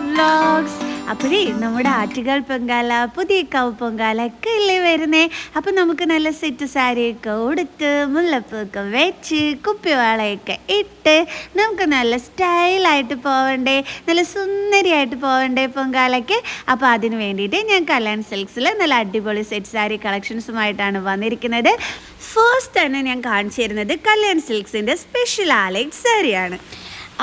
Vlogs. അപ്പോഴേ നമ്മുടെ ആറ്റുകാൽ പൊങ്കാല, പുതിയ കൗ പൊങ്കാല ഒക്കെ ഇല്ലേ വരുന്നേ. അപ്പം നമുക്ക് നല്ല സെറ്റ് സാരിയൊക്കെ ഉടുത്ത് മുല്ലപ്പൂക്കെ വെച്ച് കുപ്പിവാളയൊക്കെ ഇട്ട് നമുക്ക് നല്ല സ്റ്റൈലായിട്ട് പോവണ്ടേ, നല്ല സുന്ദരിയായിട്ട് പോവണ്ടേ പൊങ്കാലയ്ക്ക്. അപ്പോൾ അതിന് വേണ്ടിയിട്ട് ഞാൻ കല്യാൺ സിൽക്സിൽ നല്ല അടിപൊളി സെറ്റ് സാരി കളക്ഷൻസുമായിട്ടാണ് വന്നിരിക്കുന്നത്. ഫസ്റ്റ് തന്നെ ഞാൻ കാണിച്ചു തരുന്നത് കല്യാൺ സിൽക്സിൻ്റെ സ്പെഷ്യൽ ആലൈറ്റ് സാരിയാണ്.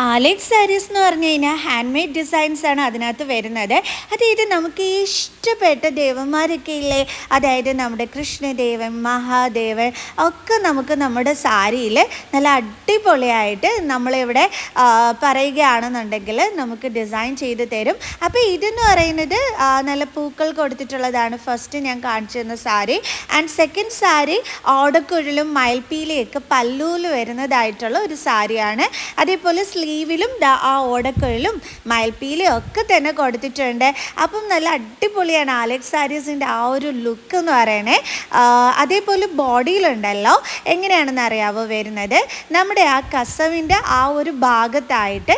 ആലൈറ്റ് സാരീസ് എന്ന് പറഞ്ഞു കഴിഞ്ഞാൽ ഹാൻഡ് മെയ്ഡ് ഡിസൈൻസ് ആണ് അതിനകത്ത് വരുന്നത്. അതായത് നമുക്ക് ഇഷ്ടപ്പെട്ട ദേവന്മാരൊക്കെ ഇല്ലേ, അതായത് നമ്മുടെ കൃഷ്ണദേവൻ, മഹാദേവൻ ഒക്കെ നമുക്ക് നമ്മുടെ സാരിയിൽ നല്ല അടിപൊളിയായിട്ട് നമ്മളിവിടെ പറയുകയാണെന്നുണ്ടെങ്കിൽ നമുക്ക് ഡിസൈൻ ചെയ്ത് തരും. അപ്പോൾ ഇതെന്ന് പറയുന്നത് നല്ല പൂക്കൾ കൊടുത്തിട്ടുള്ളതാണ് ഫസ്റ്റ് ഞാൻ കാണിച്ചു തന്ന സാരി. ആൻഡ് സെക്കൻഡ് സാരി ഓടക്കുഴലും മയിൽപ്പീലിയൊക്കെ പല്ലൂല് വരുന്നതായിട്ടുള്ള ഒരു സാരിയാണ്. അതേപോലെ സ്ലീവിലും ആ ഓടക്കുഴലും മയിൽപ്പീലിയും ഒക്കെ തന്നെ കൊടുത്തിട്ടുണ്ട്. അപ്പം നല്ല അടിപൊളിയാണ് ആലൈറ്റ് സാരീസിൻ്റെ ആ ഒരു ലുക്ക് എന്ന് പറയണേ. അതേപോലെ ബോഡിയിലുണ്ടല്ലോ എങ്ങനെയാണെന്ന് അറിയാവോ വരുന്നത്, നമ്മുടെ ആ കസവിൻ്റെ ആ ഒരു ഭാഗത്തായിട്ട്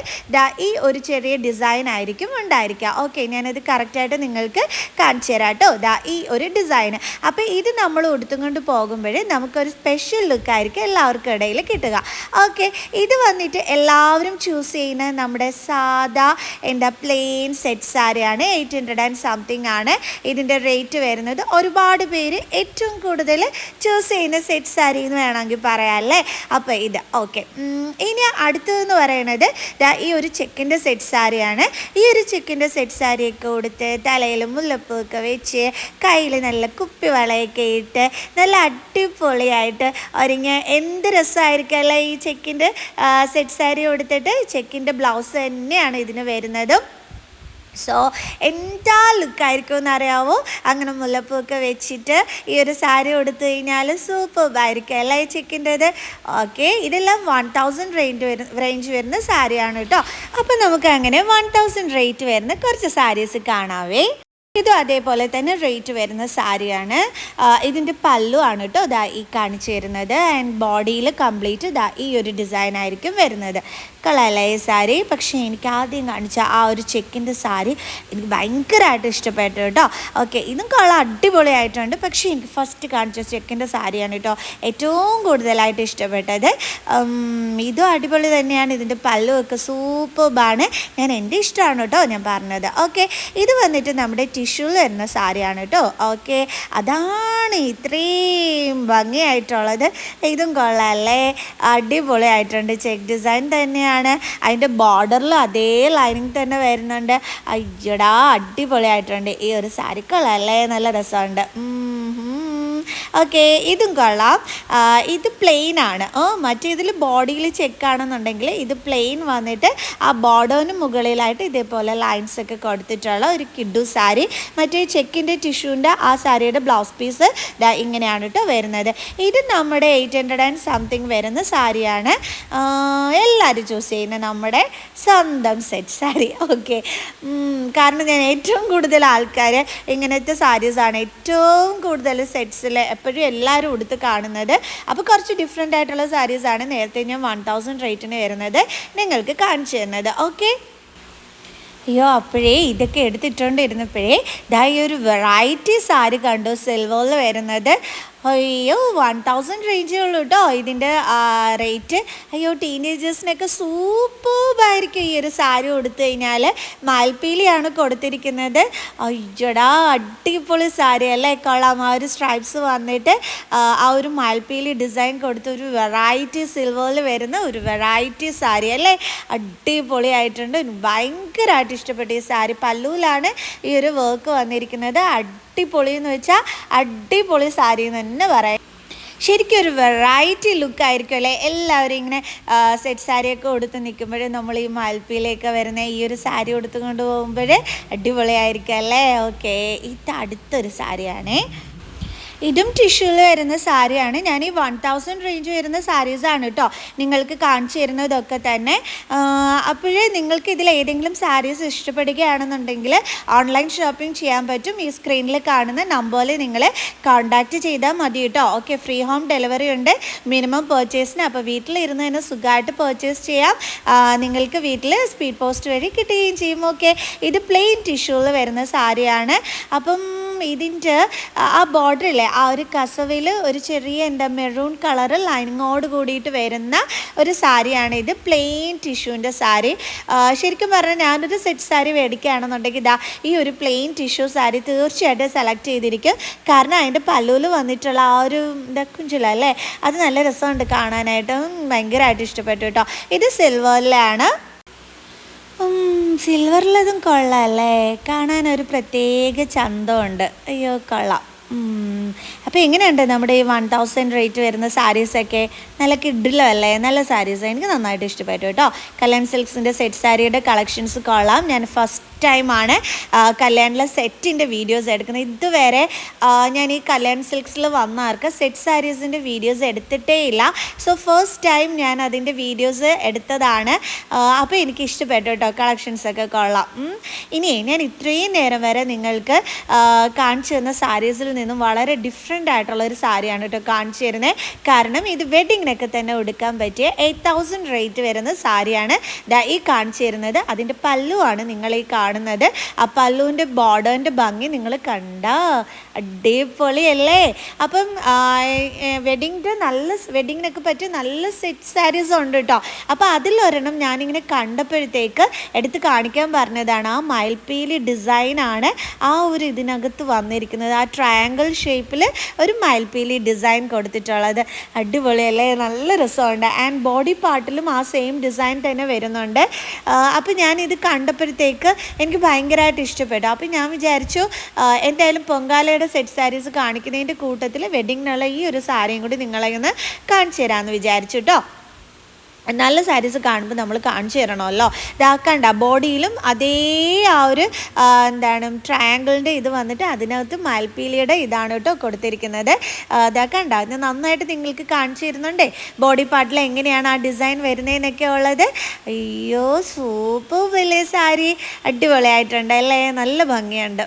ഈ ഒരു ചെറിയ ഡിസൈൻ ആയിരിക്കും ഉണ്ടായിരിക്കുക. ഓക്കെ, ഞാനത് കറക്റ്റായിട്ട് നിങ്ങൾക്ക് കാണിച്ചു തരാം കേട്ടോ. ഈ ഒരു ഡിസൈൻ. അപ്പോൾ ഇത് നമ്മൾ ഉടുത്തുകൊണ്ട് പോകുമ്പോൾ നമുക്കൊരു സ്പെഷ്യൽ ലുക്കായിരിക്കും എല്ലാവർക്കും ഇടയിൽ കിട്ടുക. ഓക്കെ, ഇത് വന്നിട്ട് എല്ലാവരും ചൂസ് ചെയ്യുന്ന നമ്മുടെ സാധാ പ്ലെയിൻ സെറ്റ് സാരിയാണ്. 800 സംതിങ് ആണ് ഇതിൻ്റെ റേറ്റ് വരുന്നത്. ഒരുപാട് പേര് ഏറ്റവും കൂടുതൽ ചൂസ് ചെയ്യുന്ന സെറ്റ് സാരി എന്ന് വേണമെങ്കിൽ പറയാം അല്ലേ. അപ്പോൾ ഇത് ഓക്കെ. ഇനി അടുത്തതെന്ന് പറയുന്നത് ഈ ഒരു ചെക്കിൻ്റെ സെറ്റ് സാരിയാണ്. ഈ ഒരു ചെക്കിൻ്റെ സെറ്റ് സാരിയൊക്കെ കൊടുത്ത് തലയിൽ മുല്ലപ്പൂക്കെ വെച്ച് കയ്യിൽ നല്ല കുപ്പിവളയൊക്കെ ഇട്ട് നല്ല അടിപൊളിയായിട്ട് ഒരുങ്ങി എന്ത് രസമായിരിക്കും അല്ലേ ഈ ചെക്കിൻ്റെ സെറ്റ് സാരി കൊടുത്തിട്ട്. ചെക്കിൻ്റെ ബ്ലൗസ് തന്നെയാണ് ഇതിന് വരുന്നത്. സോ എന്താ ലുക്കായിരിക്കും എന്നറിയാവോ, അങ്ങനെ മുല്ലപ്പൂക്കെ വെച്ചിട്ട് ഈ ഒരു സാരി കൊടുത്തു കഴിഞ്ഞാൽ സൂപ്പർബായിരിക്കും അല്ലേ ചെക്കിൻ്റെത്. ഓക്കെ, ഇതെല്ലാം 1000 റേഞ്ച് വരുന്ന സാരിയാണ് കേട്ടോ. അപ്പം നമുക്ക് അങ്ങനെ 1000 റേറ്റ് വരുന്ന കുറച്ച് സാരീസ് കാണാവേ. ഇതും അതേപോലെ തന്നെ റേറ്റ് വരുന്ന സാരിയാണ്. ഇതിൻ്റെ പല്ലു ആണ് കേട്ടോ ഈ കാണിച്ചു തരുന്നത്. ആൻഡ് ബോഡിയിൽ കംപ്ലീറ്റ് ഈ ഒരു ഡിസൈൻ ആയിരിക്കും വരുന്നത്. കളർലൈ സാരി. പക്ഷേ എനിക്ക് ആദ്യം കാണിച്ച ആ ഒരു ചെക്കിൻ്റെ സാരി എനിക്ക് ഭയങ്കരമായിട്ട് ഇഷ്ടപ്പെട്ടു കേട്ടോ. ഓക്കെ, ഇതും കളർ അടിപൊളിയായിട്ടുണ്ട്. പക്ഷേ എനിക്ക് ഫസ്റ്റ് കാണിച്ച ചെക്കിൻ്റെ സാരിയാണ് കേട്ടോ ഏറ്റവും കൂടുതലായിട്ട് ഇഷ്ടപ്പെട്ടത്. ഇതും അടിപൊളി തന്നെയാണ്. ഇതിൻ്റെ പല്ലുമൊക്കെ സൂപ്പർബാണ്. എൻ്റെ ഇഷ്ടമാണ് കേട്ടോ ഞാൻ പറഞ്ഞത്. ഓക്കെ, ഇത് വന്നിട്ട് നമ്മുടെ ടിഷ്യൂൽ വരുന്ന സാരിയാണ് കേട്ടോ. ഓക്കെ, അതാണ് ഇത്രയും ഭംഗിയായിട്ടുള്ളത്. ഇതും കൊള്ളാമല്ലേ, അടിപൊളിയായിട്ടുണ്ട്. ചെക്ക് ഡിസൈൻ തന്നെയാണ്. അതിൻ്റെ ബോർഡറിൽ അതേ ലൈനിങ് തന്നെ വരുന്നുണ്ട്. അയ്യടാ അടിപൊളിയായിട്ടുണ്ട്. ഈ ഒരു സാരി കൊള്ളാമല്ലേ, നല്ല രസമുണ്ട്. ഓക്കെ, ഇതും കൊള്ളാം. ഇത് പ്ലെയിൻ ആണ്. മറ്റേതിൽ ബോഡിയിൽ ചെക്കാണെന്നുണ്ടെങ്കിൽ ഇത് പ്ലെയിൻ വന്നിട്ട് ആ ബോർഡറിന് മുകളിലായിട്ട് ഇതേപോലെ ലൈൻസ് ഒക്കെ കൊടുത്തിട്ടുള്ള ഒരു കിഡു സാരി. മറ്റേ ചെക്കിൻ്റെ ടിഷ്യൂൻ്റെ ആ സാരിയുടെ ബ്ലൗസ് പീസ് ഇങ്ങനെയാണ് കേട്ടോ വരുന്നത്. ഇത് നമ്മുടെ 800 സംതിങ് വരുന്ന സാരിയാണ്. എല്ലാവരും ചൂസ് ചെയ്യുന്ന നമ്മുടെ സ്വന്തം സെറ്റ് സാരി. ഓക്കെ, കാരണം ഞാൻ ഏറ്റവും കൂടുതൽ ആൾക്കാർ ഇങ്ങനത്തെ സാരീസാണ് ഏറ്റവും കൂടുതൽ സെറ്റ്സിൽ എപ്പോഴും എല്ലാവരും ഉടുത്ത് കാണുന്നത്. അപ്പോൾ കുറച്ച് ഡിഫറെൻ്റ് ആയിട്ടുള്ള സാരീസാണ് നേരത്തെ ഞാൻ 1000 റേറ്റിന് വരുന്നത് നിങ്ങൾക്ക് കാണിച്ചു തരുന്നത്. ഓക്കെ, അയ്യോ അപ്പോഴേ ഇതൊക്കെ എടുത്തിട്ടുണ്ടിരുന്നപ്പോഴേ ഈ ഒരു വെറൈറ്റി സാരി കണ്ടു സിൽവറിൽ വരുന്നത്. അയ്യോ 1000 റേഞ്ചേ ഉള്ളൂ കേട്ടോ ഇതിൻ്റെ റേറ്റ്. അയ്യോ ടീനേജേഴ്സിനൊക്കെ സൂപ്പർബായിരിക്കും ഈ ഒരു സാരി കൊടുത്തു കഴിഞ്ഞാൽ. മയിൽപ്പീലിയാണ് കൊടുത്തിരിക്കുന്നത്. അയ്യോടാ അടിപൊളി സാരി അല്ലേ, കൊള്ളാം. ആ ഒരു സ്ട്രൈപ്സ് വന്നിട്ട് ആ ഒരു മയിൽപ്പീലി ഡിസൈൻ കൊടുത്ത ഒരു വെറൈറ്റി സിൽവറിൽ വരുന്ന ഒരു വെറൈറ്റി സാരി അല്ലേ, അടിപൊളിയായിട്ടുണ്ട്. ഭയങ്കരമായിട്ട് ഇഷ്ടപ്പെട്ടു ഈ സാരി. പല്ലുവിലാണ് ഈ ഒരു വർക്ക് വന്നിരിക്കുന്നത്. അടിപൊളി എന്ന് വെച്ചാൽ അടിപൊളി സാരി എന്ന് തന്നെ പറയാം. ശരിക്കും ഒരു വെറൈറ്റി ലുക്കായിരിക്കും അല്ലേ. എല്ലാവരും ഇങ്ങനെ സെറ്റ് സാരിയൊക്കെ കൊടുത്ത് നിൽക്കുമ്പോൾ നമ്മൾ ഈ മയിൽപ്പീലിയൊക്കെ വരുന്ന ഈ ഒരു സാരി കൊടുത്തുകൊണ്ട് പോകുമ്പോൾ അടിപൊളിയായിരിക്കും അല്ലേ. ഓക്കെ, ഇത് അടുത്തൊരു സാരിയാണേ. ഇതും ടിഷ്യൂവിൽ വരുന്ന സാരിയാണ്. ഞാൻ ഈ 1000 റേഞ്ച് വരുന്ന സാരീസാണ് കേട്ടോ നിങ്ങൾക്ക് കാണിച്ചു തരുന്നതൊക്കെ തന്നെ. അപ്പോഴേ നിങ്ങൾക്ക് ഇതിൽ ഏതെങ്കിലും സാരീസ് ഇഷ്ടപ്പെടുകയാണെന്നുണ്ടെങ്കിൽ ഓൺലൈൻ ഷോപ്പിംഗ് ചെയ്യാൻ പറ്റും. ഈ സ്ക്രീനിൽ കാണുന്ന നമ്പറിൽ നിങ്ങൾ കോൺടാക്റ്റ് ചെയ്താൽ മതി കേട്ടോ. ഓക്കെ, ഫ്രീ ഹോം ഡെലിവറി ഉണ്ട് മിനിമം പർച്ചേസിന്. അപ്പോൾ വീട്ടിലിരുന്ന് തന്നെ സുഖമായിട്ട് പർച്ചേസ് ചെയ്യാം. നിങ്ങൾക്ക് വീട്ടിൽ സ്പീഡ് പോസ്റ്റ് വഴി കിട്ടുകയും ചെയ്യും. ഓക്കെ, ഇത് പ്ലെയിൻ ടിഷ്യൂവിൽ വരുന്ന സാരിയാണ്. അപ്പം ഇതിൻ്റെ ആ ബോർഡറില്ലേ, ആ ഒരു കസവിൽ ഒരു ചെറിയ മെറൂൺ കളറ് ലൈനിങ്ങോട് കൂടിയിട്ട് വരുന്ന ഒരു സാരിയാണ് ഇത്. പ്ലെയിൻ ടിഷ്യൂവിൻ്റെ സാരി. ശരിക്കും പറഞ്ഞാൽ ഞാനൊരു സെറ്റ് സാരി മേടിക്കുകയാണെന്നുണ്ടെങ്കിൽ ഇതാ ഈ ഒരു പ്ലെയിൻ ടിഷ്യൂ സാരി തീർച്ചയായിട്ടും സെലക്ട് ചെയ്തിരിക്കും. കാരണം അതിൻ്റെ പല്ലുവിൽ വന്നിട്ടുള്ള ആ ഒരു കുഞ്ചില അല്ലേ, അത് നല്ല രസമുണ്ട് കാണാനായിട്ടും. ഭയങ്കരമായിട്ട് ഇഷ്ടപ്പെട്ടു കേട്ടോ. ഇത് സിൽവറിലാണ്. സിൽവറിലതും കൊള്ളാം അല്ലേ, കാണാനൊരു പ്രത്യേക ചന്തമുണ്ട്. അയ്യോ കൊള്ളാം. അപ്പോൾ എങ്ങനെയുണ്ട് നമ്മുടെ ഈ 1000 റേറ്റ് വരുന്ന സാരീസൊക്കെ? നല്ല കിഡിലോ അല്ലേ, നല്ല സാരീസ്. എനിക്ക് നന്നായിട്ട് ഇഷ്ടപ്പെട്ടു കേട്ടോ. കല്യാൺ സിൽക്സിൻ്റെ സെറ്റ് സാരിയുടെ കളക്ഷൻസ് കൊള്ളാം. ഞാൻ ഫസ്റ്റ് ടൈമാണ് കല്യാണിലെ സെറ്റിൻ്റെ വീഡിയോസ് എടുക്കുന്നത്. ഇതുവരെ ഞാൻ ഈ കല്യാൺ സിൽക്സിൽ വന്നവർക്ക് സെറ്റ് സാരീസിൻ്റെ വീഡിയോസ് എടുത്തിട്ടേ ഇല്ല. സോ ഫസ്റ്റ് ടൈം ഞാൻ അതിൻ്റെ വീഡിയോസ് എടുത്തതാണ്. അപ്പോൾ എനിക്ക് ഇഷ്ടപ്പെട്ടു കേട്ടോ, കളക്ഷൻസൊക്കെ കൊള്ളാം. ഇനി ഞാൻ ഇത്രയും നേരം വരെ നിങ്ങൾക്ക് കാണിച്ചു തന്ന സാരീസിൽ നിന്നും വളരെ ഡിഫറെൻ്റ് ആയിട്ടുള്ളൊരു സാരിയാണ് കേട്ടോ കാണിച്ചു തരുന്നത്. കാരണം ഇത് വെഡിങ്ങിനൊക്കെ തന്നെ ഉടുക്കാൻ പറ്റിയ 8000 റേറ്റ് വരുന്ന സാരിയാണ് ഈ കാണിച്ചു തരുന്നത്. അതിൻ്റെ പല്ലുവാണ് നിങ്ങൾ ഈ കാണുന്നത്. ആ പല്ലുവിൻ്റെ ബോർഡറിൻ്റെ ഭംഗി നിങ്ങൾ കണ്ടോ, അടിപൊളിയല്ലേ. അപ്പം വെഡിങ്ങിനൊക്കെ പറ്റിയ നല്ല സെറ്റ് സാരീസ് ഉണ്ട് കേട്ടോ. അപ്പോൾ അതിലൊരെണ്ണം ഞാനിങ്ങനെ കണ്ടപ്പോഴത്തേക്ക് എടുത്ത് കാണിക്കാൻ പറഞ്ഞതാണ്. ആ മയിൽപ്പീലി ഡിസൈനാണ് ആ ഒരു ഇതിനകത്ത് വന്നിരിക്കുന്നത്. ആ ട്രയാങ്കിൾ ഷേപ്പിൽ ഒരു മയിൽപ്പീലി ഡിസൈൻ കൊടുത്തിട്ടുള്ളത്. അടിപൊളിയല്ലേ, നല്ല രസമുണ്ട്. ആൻഡ് ബോഡി പാർട്ടിലും ആ സെയിം ഡിസൈൻ തന്നെ വരുന്നുണ്ട്. അപ്പോൾ ഞാനിത് കണ്ടപ്പോഴത്തേക്ക് എനിക്ക് ഭയങ്കരമായിട്ട് ഇഷ്ടപ്പെട്ടു. അപ്പോൾ ഞാൻ വിചാരിച്ചു എന്തായാലും പൊങ്കാലയുടെ സെറ്റ് സാരീസ് കാണിക്കുന്നതിൻ്റെ കൂട്ടത്തിൽ വെഡിങ്ങിനുള്ള ഈ ഒരു സാരിയും കൂടി നിങ്ങളെ ഒന്ന് കാണിച്ചു തരാമെന്ന് വിചാരിച്ചു കേട്ടോ. നല്ല സാരീസ് കാണുമ്പോൾ നമ്മൾ കാണിച്ചു തരണമല്ലോ. ഇതാക്കണ്ട ബോഡിയിലും അതേ ആ ഒരു ട്രയാങ്കിളിൻ്റെ ഇത് വന്നിട്ട് അതിനകത്ത് മയിൽപ്പീലിയുടെ ഇതാണ് കേട്ടോ കൊടുത്തിരിക്കുന്നത്. ഇതാക്കണ്ട ഇത് നന്നായിട്ട് നിങ്ങൾക്ക് കാണിച്ചു തരുന്നുണ്ടേ ബോഡി പാർട്ടിൽ എങ്ങനെയാണ് ആ ഡിസൈൻ വരുന്നതെന്നൊക്കെ ഉള്ളത്. അയ്യോ സൂപ്പർ വലിയ സാരി, അടിപൊളിയായിട്ടുണ്ട് അല്ലേ, നല്ല ഭംഗിയുണ്ട്.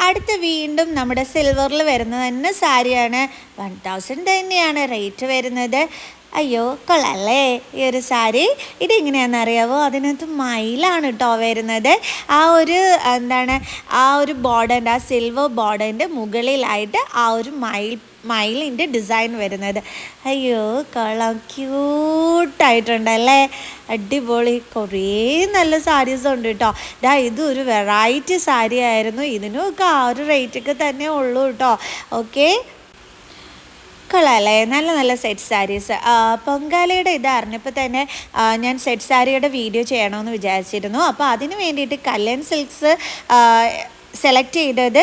അടുത്ത വീണ്ടും നമ്മുടെ സിൽവറിൽ വരുന്ന തന്നെ സാരിയാണ്. 1000 തന്നെയാണ് റേറ്റ് വരുന്നത്. അയ്യോ കൊള്ളാല്ലേ ഈ ഒരു സാരി. ഇതെങ്ങനെയാണെന്ന് അറിയാവോ, അതിനകത്ത് മയിലാണ് കേട്ടോ വരുന്നത്. ആ ഒരു ബോർഡറിൻ്റെ ആ സിൽവർ ബോർഡറിൻ്റെ മുകളിലായിട്ട് ആ ഒരു മയിലിൻ്റെ ഡിസൈൻ വരുന്നത്. അയ്യോ കൊള്ളാം, ക്യൂട്ടായിട്ടുണ്ടല്ലേ, അടിപൊളി. കുറേ നല്ല സാരീസ് ഉണ്ട് കേട്ടോ. ഇതൊരു വെറൈറ്റി സാരി ആയിരുന്നു. ഇതിനൊക്കെ ആ ഒരു റേറ്റൊക്കെ തന്നെ ഉള്ളൂ കേട്ടോ. ഓക്കെ, കൊള്ളാമല്ലേ, നല്ല നല്ല സെറ്റ് സാരീസ്. പൊങ്കാലയുടെ ഇത് അറിഞ്ഞപ്പോൾ തന്നെ ഞാൻ സെറ്റ് സാരിയുടെ വീഡിയോ ചെയ്യണമെന്ന് വിചാരിച്ചിരുന്നു. അപ്പോൾ അതിന് വേണ്ടിയിട്ട് കല്യാൺ സിൽക്സ് സെലക്ട് ചെയ്തത്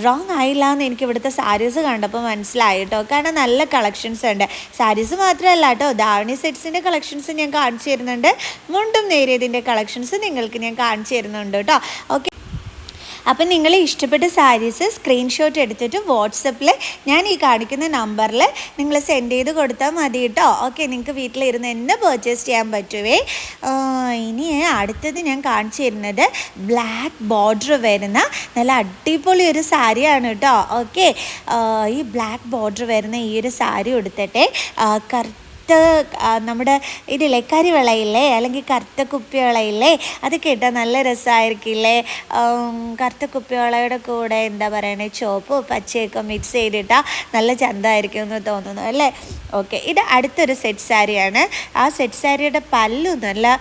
റോങ് ആയില്ല എന്ന് എനിക്ക് ഇവിടുത്തെ സാരീസ് കണ്ടപ്പോൾ മനസ്സിലായി കേട്ടോ. കാരണം നല്ല കളക്ഷൻസ് ഉണ്ട്. സാരീസ് മാത്രമല്ല കേട്ടോ, ധാവണി സെറ്റ്സിൻ്റെ കളക്ഷൻസ് ഞാൻ കാണിച്ചു തരുന്നുണ്ട്. മുണ്ടും നേരിയതിൻ്റെ കളക്ഷൻസ് നിങ്ങൾക്ക് ഞാൻ കാണിച്ചു തരുന്നുണ്ട് കേട്ടോ. ഓക്കെ, അപ്പം നിങ്ങൾ ഇഷ്ടപ്പെട്ട സാരീസ് സ്ക്രീൻഷോട്ട് എടുത്തിട്ട് വാട്സപ്പിൽ ഞാൻ ഈ കാണിക്കുന്ന നമ്പറിൽ നിങ്ങൾ സെൻഡ് ചെയ്ത് കൊടുത്താൽ മതി കേട്ടോ. ഓക്കെ, നിങ്ങൾക്ക് വീട്ടിലിരുന്ന് തന്നെ പർച്ചേസ് ചെയ്യാൻ പറ്റുവേ. ഇനി അടുത്തത് ഞാൻ കാണിച്ചു തരുന്നത് ബ്ലാക്ക് ബോർഡർ വരുന്ന നല്ല അടിപൊളി ഒരു സാരിയാണ് കേട്ടോ. ഓക്കെ, ഈ ബ്ലാക്ക് ബോർഡർ വരുന്ന ഈ ഒരു സാരി എടുത്തിട്ട് നമ്മുടെ ഇതില്ലേ കരിവളയില്ലേ, അല്ലെങ്കിൽ കറുത്ത കുപ്പിവളയില്ലേ, അതൊക്കെ ഇട്ടാൽ നല്ല രസമായിരിക്കില്ലേ. കറുത്ത കുപ്പിവളയുടെ കൂടെ ചുവപ്പ് പച്ചയൊക്കെ മിക്സ് ചെയ്തിട്ടാൽ നല്ല ചന്തമായിരിക്കും എന്ന് തോന്നുന്നു അല്ലേ. ഓക്കെ, ഇത് അടുത്തൊരു സെറ്റ് സാരിയാണ്. ആ സെറ്റ് സാരിയുടെ പല്ലു നല്ല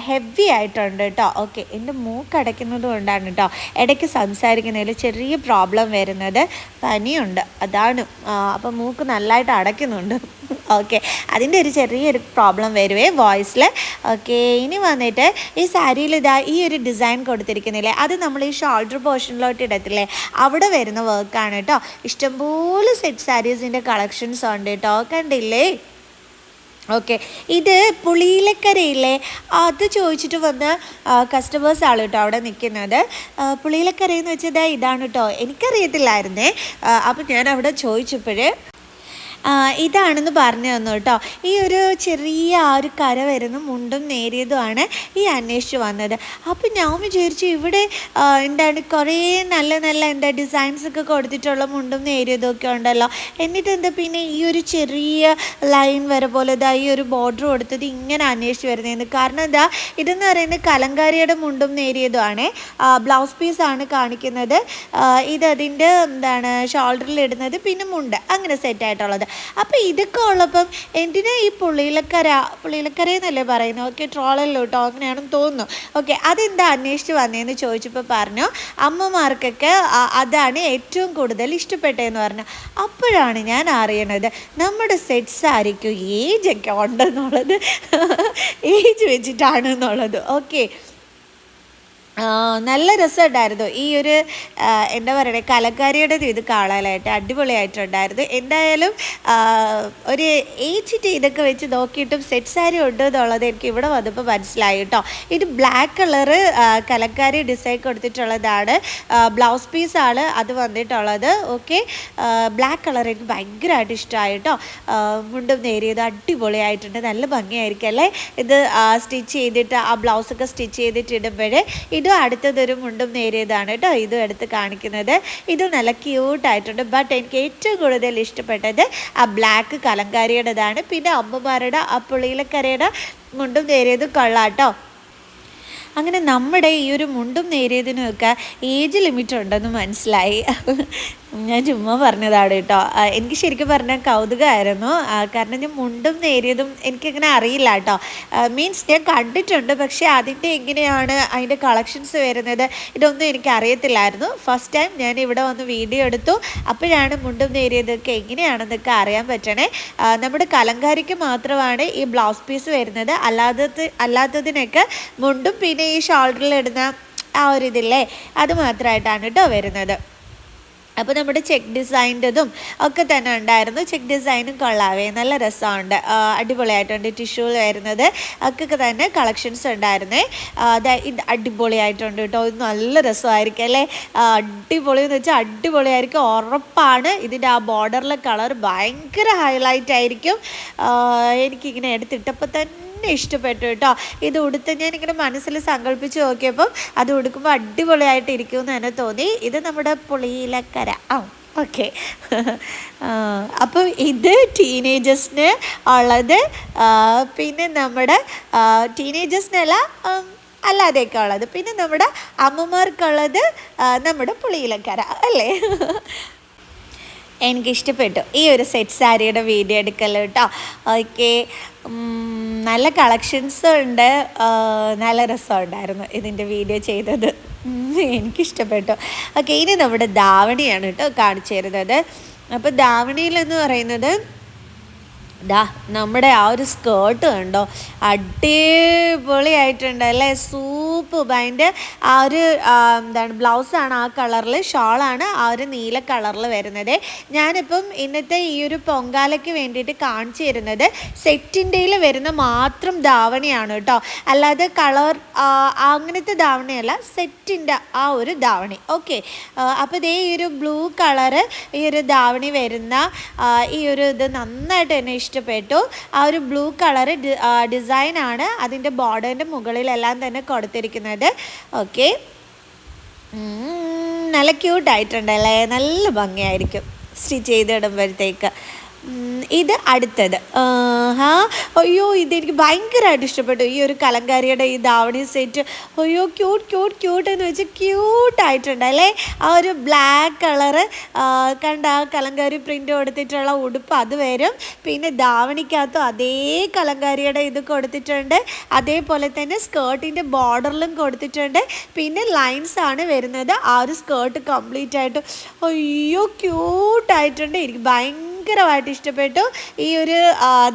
ഹെവി ആയിട്ടുണ്ട് കേട്ടോ. ഓക്കെ, എൻ്റെ മൂക്കടയ്ക്കുന്നത് കൊണ്ടാണ് കേട്ടോ ഇടയ്ക്ക് സംസാരിക്കുന്നതിൽ ചെറിയ പ്രോബ്ലം വരുന്നത്. പനിയുണ്ട്, അതാണ്. അപ്പം മൂക്ക് നല്ലതായിട്ട് അടയ്ക്കുന്നുണ്ട്. ഓക്കെ, അതിൻ്റെ ഒരു ചെറിയൊരു പ്രോബ്ലം വരുവേ വോയിസിൽ. ഓക്കെ, ഇനി വന്നിട്ട് ഈ സാരിയിൽ ഈ ഒരു ഡിസൈൻ കൊടുത്തിരിക്കുന്നില്ലേ, അത് നമ്മൾ ഈ ഷോൾഡർ പോർഷനിലോട്ട് ഇടത്തില്ലേ, അവിടെ വരുന്ന വർക്കാണ് കേട്ടോ. ഇഷ്ടംപോലെ സെറ്റ് സാരീസിൻ്റെ കളക്ഷൻസ് ഉണ്ട് കേട്ടോ, കണ്ടില്ലേ. ഓക്കെ, ഇത് പുളിയിലക്കരയില്ലേ, അത് ചോദിച്ചിട്ട് വന്ന കസ്റ്റമേഴ്സാണ് കേട്ടോ അവിടെ നിൽക്കുന്നത്. പുളിയിലക്കരയെന്ന് വെച്ചാൽ ഇതാണ് കേട്ടോ, എനിക്കറിയത്തില്ലായിരുന്നേ. അപ്പം ഞാൻ അവിടെ ചോദിച്ചപ്പോൾ ഇതാണെന്ന് പറഞ്ഞു തന്നു കേട്ടോ. ഈ ഒരു ചെറിയ ആ ഒരു കര വരുന്ന മുണ്ടും നേരിയതുമാണ് ഈ അന്വേഷിച്ച് വന്നത്. അപ്പം ഞാൻ വിചാരിച്ചു ഇവിടെ എന്താണ് കുറേ നല്ല നല്ല എന്താ ഡിസൈൻസൊക്കെ കൊടുത്തിട്ടുള്ള മുണ്ടും നേരിയതും ഒക്കെ ഉണ്ടല്ലോ. എന്നിട്ട് എന്താ പിന്നെ ഈ ഒരു ചെറിയ ലൈൻ വരെ പോലെ ഇതാ ഈ ഒരു ബോർഡർ കൊടുത്തത് ഇങ്ങനെ അന്വേഷിച്ച് വരുന്നതെന്ന്. കാരണം എന്താ, ഇതെന്ന് പറയുന്നത് കലങ്കാരിയുടെ മുണ്ടും നേരിയതുമാണ്. ബ്ലൗസ് പീസാണ് കാണിക്കുന്നത്. ഇതതിൻ്റെ എന്താണ് ഷോൾഡറിൽ ഇടുന്നത്, പിന്നെ മുണ്ട്, അങ്ങനെ സെറ്റായിട്ടുള്ളത്. അപ്പോൾ ഇതൊക്കെ ഉള്ളപ്പം എന്തിനാ ഈ പുളിയിലക്കര എന്നല്ലേ പറയുന്നത്? ഓക്കെ, ട്രോളല്ലോ കേട്ടോ, അങ്ങനെയാണെന്ന് തോന്നുന്നു. ഓക്കെ, അതെന്താ അന്വേഷിച്ച് വന്നതെന്ന് ചോദിച്ചപ്പോൾ പറഞ്ഞു അമ്മമാർക്കൊക്കെ അതാണ് ഏറ്റവും കൂടുതൽ ഇഷ്ടപ്പെട്ടതെന്ന് പറഞ്ഞു. അപ്പോഴാണ് ഞാൻ അറിയണത് നമ്മുടെ സെറ്റ് സാരിക്കും ഏജൊക്കെ ഉണ്ടെന്നുള്ളത്, ഏജ് വെച്ചിട്ടാണെന്നുള്ളത്. ഓക്കെ, നല്ല രസമുണ്ടായിരുന്നു ഈ ഒരു എന്താ പറയുക കലക്കാരിയുടെ ഇത് കാണാനായിട്ട്, അടിപൊളിയായിട്ടുണ്ടായിരുന്നു. എന്തായാലും ഒരു ഏജിറ്റ് ഇതൊക്കെ വെച്ച് നോക്കിയിട്ടും സെറ്റ് സാരി ഉണ്ട് എന്നുള്ളത് എനിക്ക് ഇവിടെ വന്നപ്പോൾ മനസ്സിലായി കേട്ടോ. ഇത് ബ്ലാക്ക് കളറ് കലക്കാരി ഡിസൈൻ കൊടുത്തിട്ടുള്ളതാണ്. ബ്ലൗസ് പീസാണ് അത് വന്നിട്ടുള്ളത്. ഓക്കെ, ബ്ലാക്ക് കളർ എനിക്ക് ഭയങ്കരമായിട്ട് ഇഷ്ടമായി കേട്ടോ. മുണ്ടും നേരിയത് അടിപൊളിയായിട്ടുണ്ട്, നല്ല ഭംഗിയായിരിക്കും അല്ലേ ഇത് സ്റ്റിച്ച് ചെയ്തിട്ട്, ആ ബ്ലൗസൊക്കെ സ്റ്റിച്ച് ചെയ്തിട്ട് ഇടുമ്പോഴേ. ഇതും അടുത്തതൊരു മുണ്ടും നേരിയതാണ് കേട്ടോ, ഇതും എടുത്ത് കാണിക്കുന്നത്. ഇതും നല്ല ക്യൂട്ടായിട്ടുണ്ട്. ബട്ട് എനിക്ക് ഏറ്റവും കൂടുതൽ ഇഷ്ടപ്പെട്ടത് ആ ബ്ലാക്ക് കലങ്കാരിയുടേതാണ്. പിന്നെ അമ്മമാരുടെ ആ പുളിയിലക്കരയുടെ മുണ്ടും നേരിയതും കൊള്ളാട്ടോ. അങ്ങനെ നമ്മുടെ ഈ ഒരു മുണ്ടും നേരിയതിനുമൊക്കെ ഏജ് ലിമിറ്റ് ഉണ്ടെന്ന് മനസ്സിലായി. ഞാൻ ചുമ്മാ പറഞ്ഞതാണ് കേട്ടോ. എനിക്ക് ശരിക്കും പറഞ്ഞാൽ കൗതുകമായിരുന്നു. കാരണം ഞാൻ മുണ്ടും നേരിയതും എനിക്കങ്ങനെ അറിയില്ല കേട്ടോ. മീൻസ് ഞാൻ കണ്ടിട്ടുണ്ട്, പക്ഷേ അതിൻ്റെ എങ്ങനെയാണ് അതിൻ്റെ കളക്ഷൻസ് വരുന്നത് ഇതൊന്നും എനിക്ക് അറിയത്തില്ലായിരുന്നു. ഫസ്റ്റ് ടൈം ഞാൻ ഇവിടെ വന്ന് വീഡിയോ എടുത്തു, അപ്പോഴാണ് മുണ്ടും നേരിയതൊക്കെ എങ്ങനെയാണെന്നൊക്കെ അറിയാൻ പറ്റണേ. നമ്മുടെ കലങ്കാരിക്ക് മാത്രമാണ് ഈ ബ്ലൗസ് പീസ് വരുന്നത്. അല്ലാത്തതിനൊക്കെ മുണ്ടും പിന്നെ ഈ ഷോൾഡറിലിടുന്ന ആ ഒരു ഇതില്ലേ, അത് മാത്രമായിട്ടാണ് കേട്ടോ വരുന്നത്. അപ്പോൾ നമ്മുടെ ചെക്ക് ഡിസൈൻ്റെതും ഒക്കെ തന്നെ ഉണ്ടായിരുന്നു. ചെക്ക് ഡിസൈനും കൊള്ളാവേ, നല്ല രസമുണ്ട്, അടിപൊളിയായിട്ടുണ്ട്. ടിഷ്യൂവിൽ വരുന്നത് ഒക്കെ തന്നെ കളക്ഷൻസ് ഉണ്ടായിരുന്നേ. ഇത് അടിപൊളിയായിട്ടുണ്ട് കേട്ടോ. ഇത് നല്ല രസമായിരിക്കും അല്ലേ, അടിപൊളി എന്ന് വെച്ചാൽ അടിപൊളിയായിരിക്കും ഉറപ്പാണ്. ഇതിൻ്റെ ആ ബോർഡറിലെ കളർ ഭയങ്കര ഹൈലൈറ്റ് ആയിരിക്കും. എനിക്കിങ്ങനെ എടുത്തിട്ടപ്പോൾ തന്നെ ഇഷ്ടപ്പെട്ടു കേട്ടോ. ഇത് ഉടുത്ത് ഞാനിങ്ങനെ മനസ്സിൽ സങ്കല്പിച്ച് നോക്കിയപ്പം അത് ഉടുക്കുമ്പോൾ അടിപൊളിയായിട്ട് ഇരിക്കുമെന്ന് തന്നെ തോന്നി. ഇത് നമ്മുടെ പുളിയിലക്കര. ഓക്കെ, അപ്പം ഇത് ടീനേജേഴ്സിന് ഉള്ളത്. പിന്നെ നമ്മുടെ ടീനേജേഴ്സിനല്ല, അല്ലാതെയൊക്കെ ഉള്ളത്. പിന്നെ നമ്മുടെ അമ്മമാർക്കുള്ളത് നമ്മുടെ പുളിയിലക്കര അല്ലേ. എനിക്കിഷ്ടപ്പെട്ടു ഈ ഒരു സെറ്റ് സാരിയുടെ വീഡിയോ എടുക്കല്ലോ കേട്ടോ. ഓക്കെ, നല്ല കളക്ഷൻസ് ഉണ്ട്, നല്ല രസമുണ്ടായിരുന്നു ഇതിൻ്റെ വീഡിയോ ചെയ്തത്, എനിക്കിഷ്ടപ്പെട്ടു. ഓക്കെ, ഇനി നമ്മുടെ ധാവണിയാണ് കേട്ടോ കാണിച്ചു തരുന്നത്. അപ്പോൾ ധാവണിയിലെന്ന് പറയുന്നത് നമ്മുടെ ആ ഒരു സ്കേർട്ട് കണ്ടോ, അടിപൊളിയായിട്ടുണ്ട് അല്ലേ, സൂപ്പർ. അതിൻ്റെ ആ ഒരു എന്താണ് ബ്ലൗസാണ് ആ കളറിൽ, ഷോളാണ് ആ ഒരു നീല കളറിൽ വരുന്നത്. ഞാനിപ്പം ഇന്നത്തെ ഈ ഒരു പൊങ്കാലയ്ക്ക് വേണ്ടിയിട്ട് കാണിച്ചു തരുന്നത് സെറ്റിൻ്റെയിൽ വരുന്ന മാത്രം ധാവണിയാണ് കേട്ടോ, അല്ലാതെ കളർ അങ്ങനത്തെ ധാവണിയല്ല, സെറ്റിൻ്റെ ആ ഒരു ധാവണി. ഓക്കെ, അപ്പോൾ ഇതേ ഈ ഒരു ബ്ലൂ കളറ് ഈ ഒരു ധാവണി വരുന്ന ഈ ഒരു ഇത് നന്നായിട്ട് തന്നെ ഇഷ്ടപ്പെട്ടു. ആ ഒരു ബ്ലൂ കളർ ഡിസൈനാണ് അതിൻ്റെ ബോർഡറിൻ്റെ മുകളിലെല്ലാം തന്നെ കൊടുത്തിരിക്കുന്നത്. ഓക്കെ, നല്ല ക്യൂട്ടായിട്ടുണ്ടല്ലേ, നല്ല ഭംഗിയായിരിക്കും സ്റ്റിച്ച് ചെയ്തിടുമ്പോഴത്തേക്ക്. ഇത് അടുത്തത് അയ്യോ, ഇതെനിക്ക് ഭയങ്കരമായിട്ട് ഇഷ്ടപ്പെട്ടു ഈ ഒരു കലങ്കാരിയുടെ ഈ ധാവണി സെറ്റ്. അയ്യോ, ക്യൂട്ട് എന്ന് വെച്ചാൽ ക്യൂട്ടായിട്ടുണ്ട് അല്ലേ. ആ ഒരു ബ്ലാക്ക് കളറ് കണ്ട ആ കലങ്കാരി പ്രിൻ്റ് കൊടുത്തിട്ടുള്ള ഉടുപ്പ് അത് വരും. പിന്നെ ധാവണിക്കകത്തും അതേ കലങ്കാരിയുടെ ഇത് കൊടുത്തിട്ടുണ്ട്. അതേപോലെ തന്നെ സ്കേർട്ടിൻ്റെ ബോർഡറിലും കൊടുത്തിട്ടുണ്ട്. പിന്നെ ലൈൻസ് ആണ് വരുന്നത് ആ ഒരു സ്കേർട്ട് കംപ്ലീറ്റ് ആയിട്ട്. അയ്യോ, ക്യൂട്ടായിട്ടുണ്ട്, എനിക്ക് ഭയങ്കരമായിട്ട് ഇഷ്ടപ്പെട്ടു ഈ ഒരു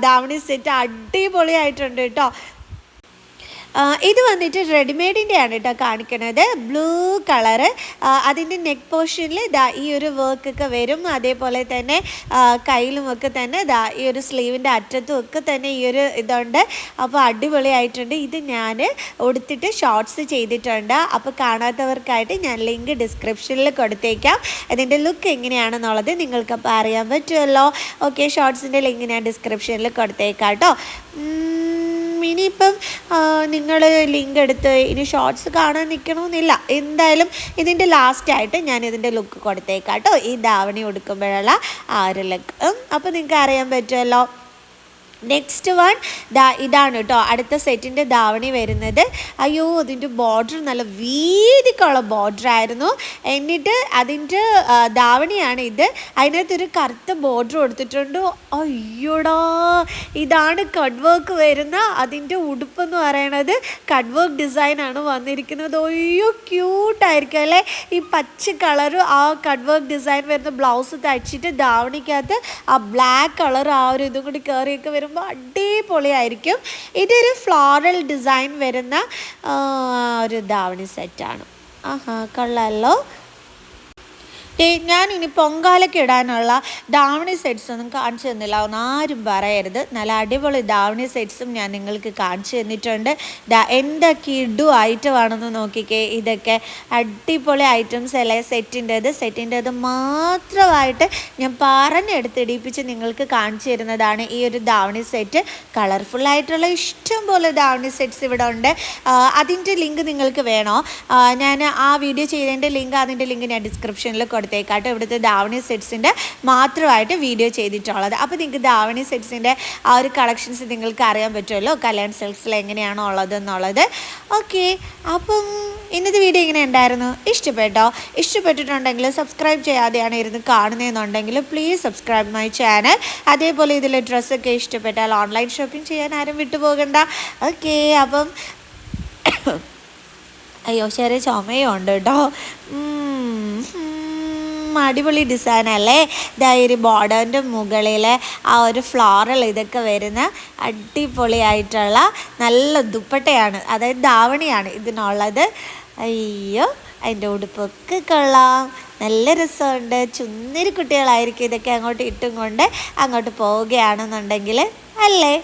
ധാവണി സെറ്റ്, അടിപൊളിയായിട്ടുണ്ട് കേട്ടോ. ഇത് വന്നിട്ട് റെഡിമെയ്ഡിൻ്റെ ആണ് കേട്ടോ കാണിക്കണത്. Blue colour. അതിൻ്റെ നെക്ക് പോർഷനിൽ ഈ ഒരു വർക്കൊക്കെ വരും. അതേപോലെ തന്നെ കയ്യിലുമൊക്കെ തന്നെ ഈ ഒരു സ്ലീവിൻ്റെ അറ്റത്തും ഒക്കെ തന്നെ ഈ ഒരു ഇതുണ്ട്. അപ്പോൾ അടിപൊളിയായിട്ടുണ്ട്. ഇത് ഞാൻ ഉടുത്തിട്ട് ഷോർട്സ് ചെയ്തിട്ടുണ്ട്. അപ്പോൾ കാണാത്തവർക്കായിട്ട് ഞാൻ ലിങ്ക് ഡിസ്ക്രിപ്ഷനിൽ കൊടുത്തേക്കാം. ഇതിൻ്റെ ലുക്ക് എങ്ങനെയാണെന്നുള്ളത് നിങ്ങൾക്കപ്പോൾ അറിയാൻ പറ്റുമല്ലോ. ഓക്കെ, ഷോർട്സിൻ്റെ ലിങ്ക് ഞാൻ ഡിസ്ക്രിപ്ഷനിൽ കൊടുത്തേക്കാം കേട്ടോ. ഇനിയിപ്പം നിങ്ങൾ ലിങ്ക് എടുത്ത് ഇനി ഷോർട്സ് കാണാൻ നിൽക്കണമെന്നില്ല. എന്തായാലും ഇതിൻ്റെ ലാസ്റ്റായിട്ട് ഞാൻ ഇതിൻ്റെ ലുക്ക് കൊടുത്തേക്കാം കേട്ടോ. ഈ ധാവണി ഉടുക്കുമ്പോഴുള്ള ആ ഒരു ലുക്ക് അപ്പോൾ നിങ്ങൾക്ക് അറിയാൻ പറ്റുമല്ലോ. നെക്സ്റ്റ് വൺ ഇതാണ് കേട്ടോ. അടുത്ത സെറ്റിൻ്റെ ധാവണി വരുന്നത്. അയ്യോ, അതിൻ്റെ ബോർഡർ നല്ല വീതിക്കുള്ള ബോർഡർ ആയിരുന്നു. എന്നിട്ട് അതിൻ്റെ ധാവണിയാണ് ഇത്. അതിനകത്തൊരു കറുത്ത ബോർഡർ കൊടുത്തിട്ടുണ്ട്. അയ്യോടാ, ഇതാണ് കട്ട് വർക്ക് വരുന്ന അതിൻ്റെ ഉടുപ്പെന്ന് പറയണത്. കട്ട് വർക്ക് ഡിസൈനാണ് വന്നിരിക്കുന്നത്. അയ്യോ, ക്യൂട്ടായിരിക്കും അല്ലേ? ഈ പച്ച കളറ് ആ കട്ട് വർക്ക് ഡിസൈൻ വരുന്ന ബ്ലൗസ് തയ്ച്ചിട്ട് ധാവണിക്കകത്ത് ആ ബ്ലാക്ക് കളർ ആ ഒരു ഇതും കൂടി കയറിയൊക്കെ വരുമ്പോൾ അടിപൊളിയായിരിക്കും. ഇതൊരു ഫ്ലോറൽ ഡിസൈൻ വരുന്ന ഒരു ധാവണി സെറ്റാണ്. ആഹാ, കൊള്ളാമല്ലോ. ഞാനിനി പൊങ്കാലയ്ക്ക് ഇടാനുള്ള ധാവണി സെറ്റ്സ് ഒന്നും കാണിച്ചു തന്നില്ല, ഒന്നും ആരും പറയരുത്. നല്ല അടിപൊളി ധാവണി സെറ്റ്സും ഞാൻ നിങ്ങൾക്ക് കാണിച്ചു തന്നിട്ടുണ്ട്. എന്തൊക്കെ ഐറ്റമാണെന്ന് നോക്കിക്കേ. ഇതൊക്കെ അടിപൊളി ഐറ്റംസ് അല്ലേ സെറ്റിൻ്റേത് മാത്രമായിട്ട് ഞാൻ പറഞ്ഞെടുത്തിടിപ്പിച്ച് നിങ്ങൾക്ക് കാണിച്ചു തരുന്നതാണ് ഈ ഒരു ധാവണി സെറ്റ്. കളർഫുള്ളായിട്ടുള്ള ഇഷ്ടം പോലെ ധാവണി സെറ്റ്സ് ഇവിടെ ഉണ്ട്. അതിൻ്റെ ലിങ്ക് നിങ്ങൾക്ക് വേണോ? ഞാൻ ആ വീഡിയോ ചെയ്തതിൻ്റെ അതിൻ്റെ ലിങ്ക് ഞാൻ ഡിസ്ക്രിപ്ഷനിൽ കൊടുത്തേക്കാട്ടോ. ഇവിടുത്തെ ധാവണി സെറ്റ്സിൻ്റെ മാത്രമായിട്ട് വീഡിയോ ചെയ്തിട്ടുള്ളത്. അപ്പോൾ നിങ്ങൾക്ക് ധാവണി സെറ്റ്സിൻ്റെ ആ ഒരു കളക്ഷൻസ് നിങ്ങൾക്ക് അറിയാൻ പറ്റുമല്ലോ, കല്യാൺ സിൽക്സിൽ എങ്ങനെയാണോ ഉള്ളതെന്നുള്ളത്. ഓക്കെ, അപ്പം ഇന്നത്തെ വീഡിയോ ഇങ്ങനെ ഉണ്ടായിരുന്നു. ഇഷ്ടപ്പെട്ടിട്ടുണ്ടെങ്കിൽ സബ്സ്ക്രൈബ് ചെയ്യാതെയാണ് ഇരുന്ന് കാണുന്നതെന്നുണ്ടെങ്കിൽ പ്ലീസ് സബ്സ്ക്രൈബ് മൈ ചാനൽ. അതേപോലെ ഇതിലെ ഡ്രസ്സൊക്കെ ഇഷ്ടപ്പെട്ടാൽ ഓൺലൈൻ ഷോപ്പിംഗ് ചെയ്യാൻ ആരും വിട്ടുപോകണ്ട. ഓക്കെ, അപ്പം അയ്യോ, ചെറിയ ചുമയും ഉണ്ട് കേട്ടോ. അടിപൊളി ഡിസൈൻ അല്ലേ? ഒരു ബോർഡറിൻ്റെ മുകളിൽ ആ ഒരു ഫ്ലോറൽ ഇതൊക്കെ വരുന്ന അടിപൊളിയായിട്ടുള്ള നല്ല ദുപ്പട്ടയാണ്, അതായത് ധാവണിയാണ് ഇതിനുള്ളത്. അയ്യോ, അതിൻ്റെ ഉടുപ്പൊക്കെ കൊള്ളാം, നല്ല രസമുണ്ട്. ചുന്നരി കുട്ടികളായിരിക്കും ഇതൊക്കെ അങ്ങോട്ട് ഇട്ടും കൊണ്ട് അങ്ങോട്ട് പോവുകയാണെന്നുണ്ടെങ്കിൽ അല്ലേ.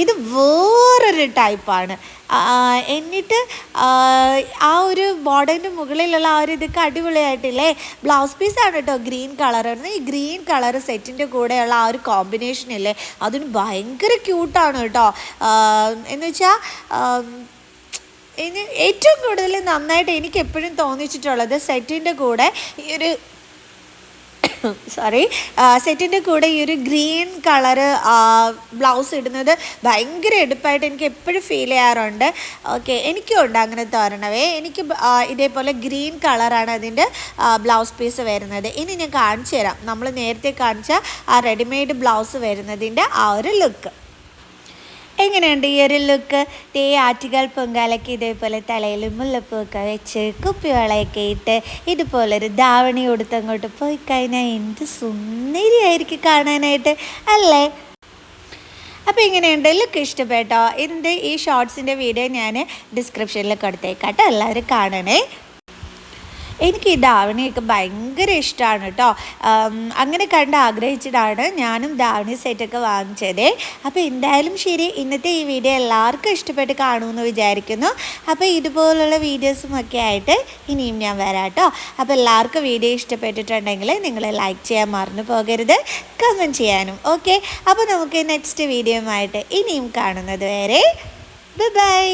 ഇത് വേറൊരു ടൈപ്പാണ്. എന്നിട്ട് ആ ഒരു ബോർഡറിൻ്റെ മുകളിലുള്ള ആ ഒരു ഇതൊക്കെ അടിപൊളിയായിട്ടില്ലേ? ബ്ലൗസ് പീസാണ് കേട്ടോ ഗ്രീൻ കളർ. ഈ ഗ്രീൻ കളർ സെറ്റിൻ്റെ കൂടെയുള്ള ആ ഒരു കോമ്പിനേഷൻ ഇല്ലേ, അതിന് ഭയങ്കര ക്യൂട്ടാണ് കേട്ടോ. എന്ന് വെച്ചാൽ ഏറ്റവും കൂടുതൽ നന്നായിട്ട് എനിക്ക് എപ്പോഴും തോന്നിച്ചിട്ടുള്ളത് സെറ്റിൻ്റെ കൂടെ ഈ ഒരു സെറ്റിൻ്റെ കൂടെ ഈ ഒരു ഗ്രീൻ കളറ് ബ്ലൗസ് ഇടുന്നത് ഭയങ്കര എടുപ്പായിട്ട് എനിക്ക് എപ്പോഴും ഫീൽ ചെയ്യാറുണ്ട്. ഓക്കെ, എനിക്കും ഉണ്ട് അങ്ങനത്തെ ഒരെണ്ണവേ. എനിക്ക് ഇതേപോലെ ഗ്രീൻ കളറാണ് അതിൻ്റെ ബ്ലൗസ് പീസ് വരുന്നത്. ഇനി ഞാൻ കാണിച്ചു തരാം നമ്മൾ നേരത്തെ കാണിച്ച ആ റെഡിമെയ്ഡ് ബ്ലൗസ് വരുന്നതിൻ്റെ ആ ഒരു ലുക്ക്. എങ്ങനെയുണ്ട് ഈ ഒരു ലുക്ക്? ആറ്റുകാൽ പൊങ്കാലയ്ക്ക് ഇതേപോലെ തലയിൽ മുല്ലപ്പൂക്കെ വെച്ച് കുപ്പിവളയൊക്കെ ഇട്ട് ഇതുപോലൊരു ധാവണി കൊടുത്തങ്ങോട്ട് പോയി കഴിഞ്ഞാൽ എന്ത് സുന്ദരിയായിരിക്കും കാണാനായിട്ട് അല്ലേ? അപ്പോൾ ഇങ്ങനെയുണ്ട്, ലുക്ക് ഇഷ്ടപ്പെട്ടോ? ഇതിൻ്റെ ഈ ഷോർട്സിൻ്റെ വീഡിയോ ഞാൻ ഡിസ്ക്രിപ്ഷനിൽ കൊടുത്തേക്കാട്ടോ, എല്ലാവരും കാണണേ. എനിക്ക് ഈ ധാവണിയൊക്കെ ഭയങ്കര ഇഷ്ടമാണ് കേട്ടോ. അങ്ങനെ കണ്ട് ആഗ്രഹിച്ചിട്ടാണ് ഞാനും ധാവണി സെറ്റൊക്കെ വാങ്ങിച്ചത്. അപ്പോൾ എന്തായാലും ശരി, ഇന്നത്തെ ഈ വീഡിയോ എല്ലാവർക്കും ഇഷ്ടപ്പെട്ട് കാണുമെന്ന് വിചാരിക്കുന്നു. അപ്പോൾ ഇതുപോലുള്ള വീഡിയോസും ഒക്കെ ആയിട്ട് ഇനിയും ഞാൻ വരാം കേട്ടോ. അപ്പോൾ എല്ലാവർക്കും വീഡിയോ ഇഷ്ടപ്പെട്ടിട്ടുണ്ടെങ്കിൽ നിങ്ങൾ ലൈക്ക് ചെയ്യാൻ മറന്നു പോകരുത്, കമൻറ്റ് ചെയ്യാനും. ഓക്കെ, അപ്പോൾ നമുക്ക് നെക്സ്റ്റ് വീഡിയോയുമായിട്ട് ഇനിയും കാണുന്നത് വരെ ബൈ.